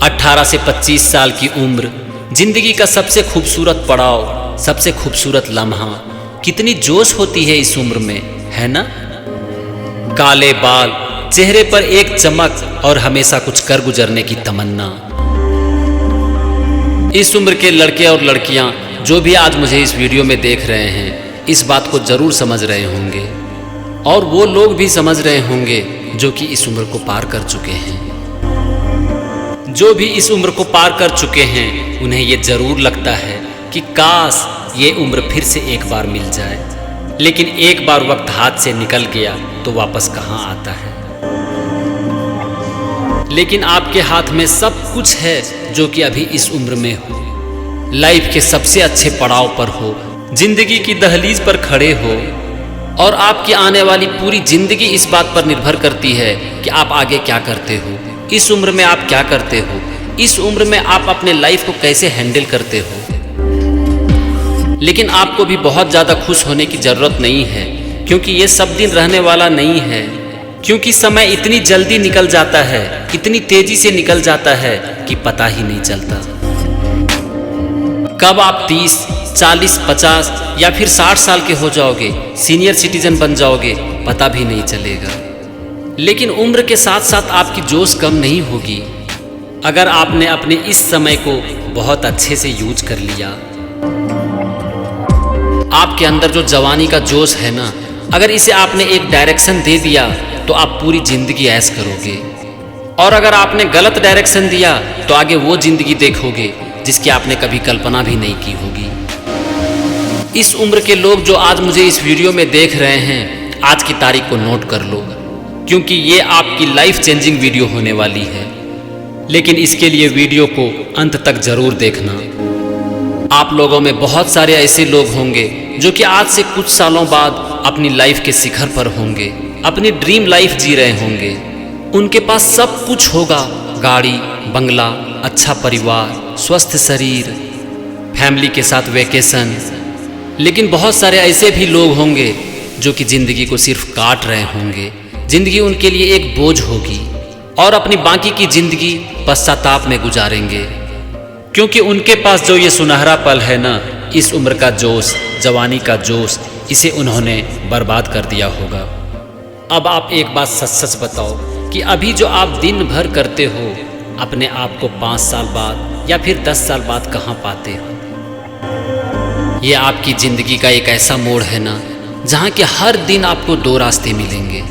18 से 25 साल की उम्र, जिंदगी का सबसे खूबसूरत पड़ाव, सबसे खूबसूरत लम्हा। कितनी जोश होती है इस उम्र में, है ना? काले बाल, चेहरे पर एक चमक और हमेशा कुछ कर गुजरने की तमन्ना। इस उम्र के लड़के और लड़कियां जो भी आज मुझे इस वीडियो में देख रहे हैं, इस बात को जरूर समझ रहे होंगे, और वो लोग भी समझ रहे होंगे जो कि इस उम्र को पार कर चुके हैं। जो भी इस उम्र को पार कर चुके हैं, उन्हें ये जरूर लगता है कि काश ये उम्र फिर से एक बार मिल जाए, लेकिन एक बार वक्त हाथ से निकल गया तो वापस कहाँ आता है। लेकिन आपके हाथ में सब कुछ है जो कि अभी इस उम्र में हो, लाइफ के सबसे अच्छे पड़ाव पर हो, जिंदगी की दहलीज पर खड़े हो, और आपकी आने वाली पूरी जिंदगी इस बात पर निर्भर करती है कि आप आगे क्या करते हो, इस उम्र में आप क्या करते हो, इस उम्र में आप अपने लाइफ को कैसे हैंडल करते हो। लेकिन आपको भी बहुत ज़्यादा खुश होने की ज़रूरत नहीं है, क्योंकि ये सब दिन रहने वाला नहीं है। क्योंकि समय इतनी जल्दी निकल जाता है, इतनी तेजी से निकल जाता है कि पता ही नहीं चलता। कब आप 30, 40, 50 या फिर 60 साल के हो जाओगे, सीनियर सिटीजन बन जाओगे, पता भी नहीं चलेगा। लेकिन उम्र के साथ साथ आपकी जोश कम नहीं होगी अगर आपने अपने इस समय को बहुत अच्छे से यूज कर लिया। आपके अंदर जो जवानी का जोश है ना, अगर इसे आपने एक डायरेक्शन दे दिया तो आप पूरी जिंदगी ऐश करोगे, और अगर आपने गलत डायरेक्शन दिया तो आगे वो जिंदगी देखोगे जिसकी आपने कभी कल्पना भी नहीं की होगी। इस उम्र के लोग जो आज मुझे इस वीडियो में देख रहे हैं, आज की तारीख को नोट कर लो, क्योंकि ये आपकी लाइफ चेंजिंग वीडियो होने वाली है। लेकिन इसके लिए वीडियो को अंत तक जरूर देखना। आप लोगों में बहुत सारे ऐसे लोग होंगे जो कि आज से कुछ सालों बाद अपनी लाइफ के शिखर पर होंगे, अपनी ड्रीम लाइफ जी रहे होंगे। उनके पास सब कुछ होगा, गाड़ी, बंगला, अच्छा परिवार, स्वस्थ शरीर, फैमिली के साथ वेकेशन। लेकिन बहुत सारे ऐसे भी लोग होंगे जो कि ज़िंदगी को सिर्फ काट रहे होंगे। ज़िंदगी उनके लिए एक बोझ होगी और अपनी बाकी की ज़िंदगी पश्चाताप में गुजारेंगे, क्योंकि उनके पास जो ये सुनहरा पल है ना, इस उम्र का जोश, जवानी का जोश, इसे उन्होंने बर्बाद कर दिया होगा। अब आप एक बात सच सच बताओ कि अभी जो आप दिन भर करते हो, अपने आप को 5 साल बाद या फिर 10 साल बाद कहाँ पाते हो? ये आपकी ज़िंदगी का एक ऐसा मोड़ है ना, जहाँ के हर दिन आपको 2 रास्ते मिलेंगे।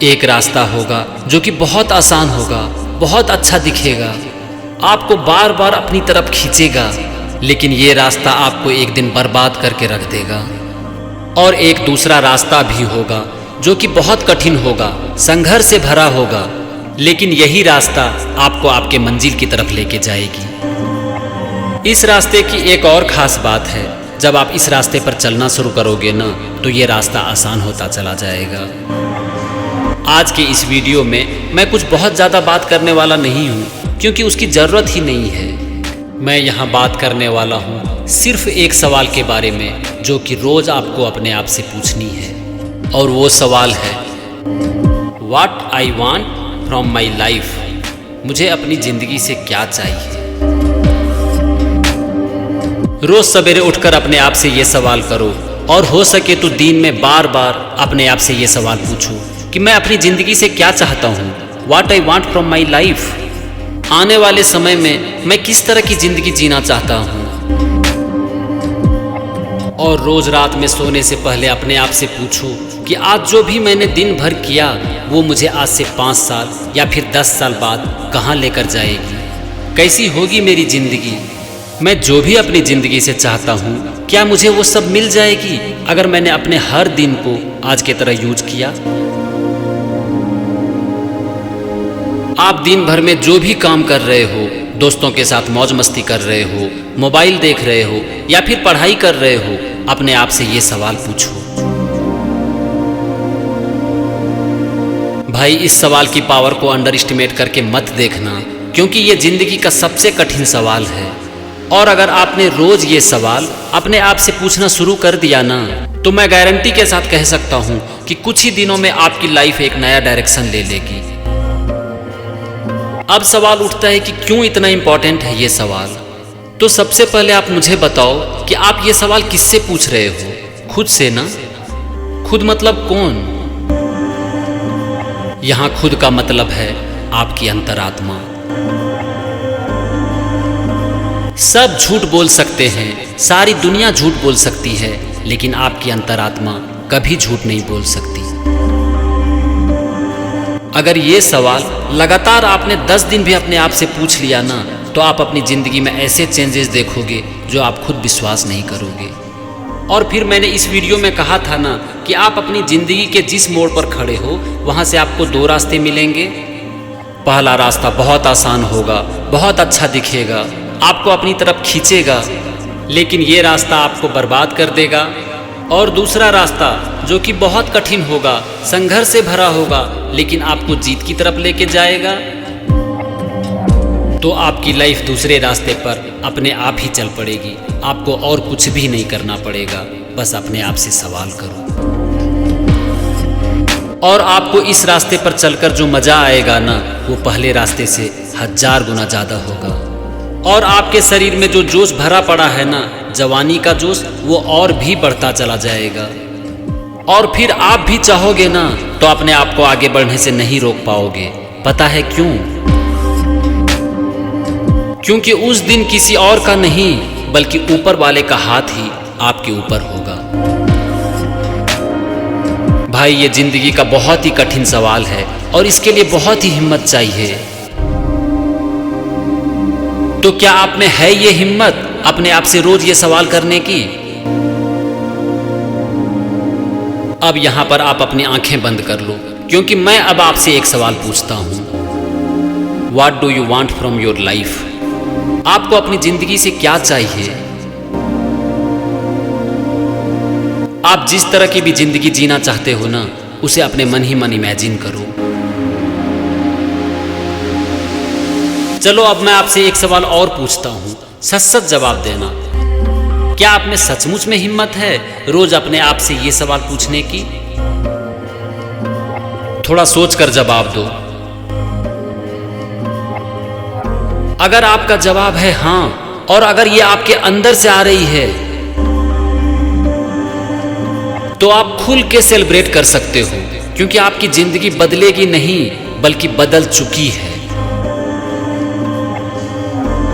एक रास्ता होगा जो कि बहुत आसान होगा, बहुत अच्छा दिखेगा, आपको बार बार अपनी तरफ खींचेगा, लेकिन ये रास्ता आपको एक दिन बर्बाद करके रख देगा। और एक दूसरा रास्ता भी होगा जो कि बहुत कठिन होगा, संघर्ष से भरा होगा, लेकिन यही रास्ता आपको आपके मंजिल की तरफ लेके जाएगी। इस रास्ते की एक और ख़ास बात है, जब आप इस रास्ते पर चलना शुरू करोगे ना, तो ये रास्ता आसान होता चला जाएगा। आज के इस वीडियो में मैं कुछ बहुत ज़्यादा बात करने वाला नहीं हूँ, क्योंकि उसकी ज़रूरत ही नहीं है। मैं यहाँ बात करने वाला हूँ सिर्फ एक सवाल के बारे में, जो कि रोज़ आपको अपने आप से पूछनी है, और वो सवाल है, What I want from my life। मुझे अपनी ज़िंदगी से क्या चाहिए? रोज़ सवेरे उठकर अपने आप से ये सवाल करो, और हो सके तो दिन में बार बार अपने आप से ये सवाल पूछो कि मैं अपनी ज़िंदगी से क्या चाहता हूँ। What I want from my life। आने वाले समय में मैं किस तरह की ज़िंदगी जीना चाहता हूँ। और रोज़ रात में सोने से पहले अपने आप से पूछो कि आज जो भी मैंने दिन भर किया, वो मुझे आज से 5 साल या फिर 10 साल बाद कहाँ लेकर जाएगी, कैसी होगी मेरी ज़िंदगी। मैं जो भी अपनी ज़िंदगी से चाहता हूँ, क्या मुझे वो सब मिल जाएगी अगर मैंने अपने हर दिन को आज की तरह यूज किया। आप दिन भर में जो भी काम कर रहे हो, दोस्तों के साथ मौज मस्ती कर रहे हो, मोबाइल देख रहे हो या फिर पढ़ाई कर रहे हो, अपने आप से ये सवाल पूछो। भाई, इस सवाल की पावर को अंडर एस्टिमेट करके मत देखना, क्योंकि ये जिंदगी का सबसे कठिन सवाल है। और अगर आपने रोज ये सवाल अपने आप से पूछना शुरू कर दिया ना, तो मैं गारंटी के साथ कह सकता हूँ कि कुछ ही दिनों में आपकी लाइफ एक नया डायरेक्शन ले लेगी। अब सवाल उठता है कि क्यों इतना इम्पोर्टेंट है ये सवाल। तो सबसे पहले आप मुझे बताओ कि आप ये सवाल किससे पूछ रहे हो? खुद से ना। खुद मतलब कौन? यहां खुद का मतलब है आपकी अंतरात्मा। सब झूठ बोल सकते हैं, सारी दुनिया झूठ बोल सकती है, लेकिन आपकी अंतरात्मा कभी झूठ नहीं बोल सकती। अगर ये सवाल लगातार आपने 10 दिन भी अपने आप से पूछ लिया ना, तो आप अपनी जिंदगी में ऐसे चेंजेस देखोगे जो आप खुद विश्वास नहीं करोगे। और फिर मैंने इस वीडियो में कहा था ना कि आप अपनी जिंदगी के जिस मोड़ पर खड़े हो वहां से आपको 2 रास्ते मिलेंगे। पहला रास्ता बहुत आसान होगा, बहुत अच्छा दिखेगा, आपको अपनी तरफ खींचेगा, लेकिन ये रास्ता आपको बर्बाद कर देगा। और दूसरा रास्ता जो कि बहुत कठिन होगा, संघर्ष से भरा होगा, लेकिन आपको जीत की तरफ लेके जाएगा। तो आपकी लाइफ दूसरे रास्ते पर अपने आप ही चल पड़ेगी। आपको और कुछ भी नहीं करना पड़ेगा, बस अपने आप से सवाल करो। और आपको इस रास्ते पर चलकर जो मजा आएगा ना, वो पहले रास्ते से 1000 गुना ज्यादा होगा। और आपके शरीर में जो जोश भरा पड़ा है ना, जवानी का जोश, वो और भी बढ़ता चला जाएगा। और फिर आप भी चाहोगे ना तो अपने आप को आगे बढ़ने से नहीं रोक पाओगे। पता है क्यों? क्योंकि उस दिन किसी और का नहीं, बल्कि ऊपर वाले का हाथ ही आपके ऊपर होगा। भाई, ये जिंदगी का बहुत ही कठिन सवाल है और इसके लिए बहुत ही हिम्मत चाहिए। तो क्या आप में है ये हिम्मत अपने आप से रोज ये सवाल करने की? अब यहां पर आप अपनी आंखें बंद कर लो, क्योंकि मैं अब आपसे एक सवाल पूछता हूं। What do you want from your life? आपको अपनी जिंदगी से क्या चाहिए? आप जिस तरह की भी जिंदगी जीना चाहते हो ना, उसे अपने मन ही मन इमेजिन करो। चलो अब मैं आपसे एक सवाल और पूछता हूं, सच सच जवाब देना। क्या आप में सचमुच में हिम्मत है रोज अपने आप से ये सवाल पूछने की? थोड़ा सोच कर जवाब दो। अगर आपका जवाब है हां, और अगर ये आपके अंदर से आ रही है, तो आप खुल के सेलिब्रेट कर सकते हो, क्योंकि आपकी जिंदगी बदलेगी नहीं, बल्कि बदल चुकी है।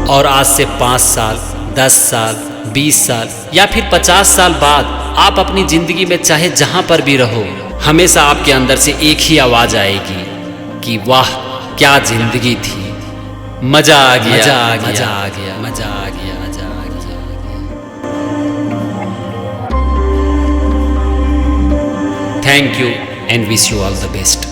और आज से 5 साल, 10 साल, 20 साल या फिर 50 साल बाद आप अपनी जिंदगी में चाहे जहां पर भी रहो, हमेशा आपके अंदर से एक ही आवाज आएगी कि वाह क्या जिंदगी थी, मजा आ गया, मजा आ गया, मजा आ गया, मजा आ गया, मजा आ गया। Thank you and wish you all the best.